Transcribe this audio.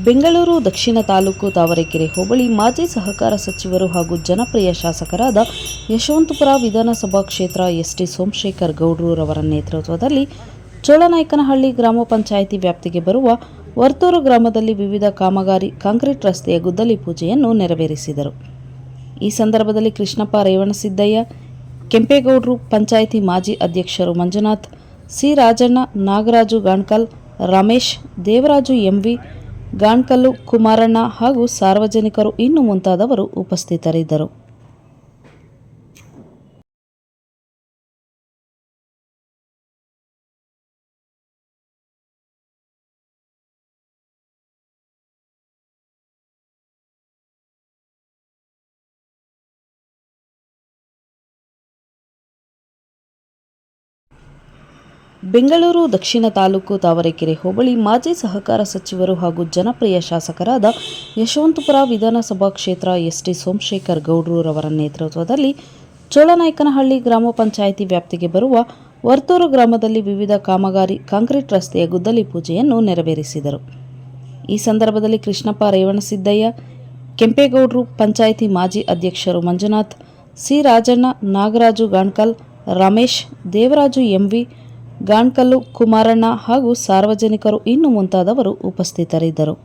ಬೆಂಗಳೂರು ದಕ್ಷಿಣ ತಾಲೂಕು ತಾವರೆಕೆರೆ ಹೋಬಳಿ ಮಾಜಿ ಸಹಕಾರ ಸಚಿವರು ಹಾಗೂ ಜನಪ್ರಿಯ ಶಾಸಕರಾದ ಯಶವಂತಪುರ ವಿಧಾನಸಭಾ ಕ್ಷೇತ್ರ ಎಸ್ಟಿ ಸೋಮಶೇಖರ್ ಗೌಡ್ರವರ ನೇತೃತ್ವದಲ್ಲಿ ಚೋಳನಾಯಕನಹಳ್ಳಿ ಗ್ರಾಮ ಪಂಚಾಯಿತಿ ವ್ಯಾಪ್ತಿಗೆ ಬರುವ ವರ್ತೂರು ಗ್ರಾಮದಲ್ಲಿ ವಿವಿಧ ಕಾಮಗಾರಿ ಕಾಂಕ್ರೀಟ್ ರಸ್ತೆಯ ಗುದ್ದಲಿ ಪೂಜೆಯನ್ನು ನೆರವೇರಿಸಿದರು. ಈ ಸಂದರ್ಭದಲ್ಲಿ ಕೃಷ್ಣಪ್ಪ ರೇವಣಸಿದ್ದಯ್ಯ, ಕೆಂಪೇಗೌಡರು, ಪಂಚಾಯಿತಿ ಮಾಜಿ ಅಧ್ಯಕ್ಷರು ಮಂಜುನಾಥ್, ಸಿ ರಾಜಣ್ಣ, ನಾಗರಾಜು ಗಾಣ್ಕಲ್, ರಮೇಶ್, ದೇವರಾಜು ಎಂವಿ ಗಾಣ್ಕಲ್ಲು, ಕುಮಾರಣ್ಣ ಹಾಗೂ ಸಾರ್ವಜನಿಕರು ಇನ್ನು ಮುಂತಾದವರು ಉಪಸ್ಥಿತರಿದ್ದರು. ಬೆಂಗಳೂರು ದಕ್ಷಿಣ ತಾಲೂಕು ತಾವರೆಕೆರೆ ಹೋಬಳಿ ಮಾಜಿ ಸಹಕಾರ ಸಚಿವರು ಹಾಗೂ ಜನಪ್ರಿಯ ಶಾಸಕರಾದ ಯಶವಂತಪುರ ವಿಧಾನಸಭಾ ಕ್ಷೇತ್ರ ಎಸ್ಟಿ ಸೋಮಶೇಖರ್ ಗೌಡ್ರವರ ನೇತೃತ್ವದಲ್ಲಿ ಚೋಳನಾಯಕನಹಳ್ಳಿ ಗ್ರಾಮ ಪಂಚಾಯಿತಿ ವ್ಯಾಪ್ತಿಗೆ ಬರುವ ವರ್ತೂರು ಗ್ರಾಮದಲ್ಲಿ ವಿವಿಧ ಕಾಮಗಾರಿ ಕಾಂಕ್ರೀಟ್ ರಸ್ತೆಯ ಗುದ್ದಲಿ ಪೂಜೆಯನ್ನು ನೆರವೇರಿಸಿದರು. ಈ ಸಂದರ್ಭದಲ್ಲಿ ಕೃಷ್ಣಪ್ಪ ರೇವಣಸಿದ್ದಯ್ಯ, ಕೆಂಪೇಗೌಡರು, ಪಂಚಾಯಿತಿ ಮಾಜಿ ಅಧ್ಯಕ್ಷರು ಮಂಜುನಾಥ್, ಸಿ ರಾಜಣ್ಣ, ನಾಗರಾಜು ಗಾಣ್ಕಲ್, ರಮೇಶ್, ದೇವರಾಜು ಎಂವಿ ಗಾಣ್ಕಲ್ಲು, ಕುಮಾರಣ್ಣ ಹಾಗೂ ಸಾರ್ವಜನಿಕರು ಇನ್ನು ಮುಂತಾದವರು ಉಪಸ್ಥಿತರಿದ್ದರು.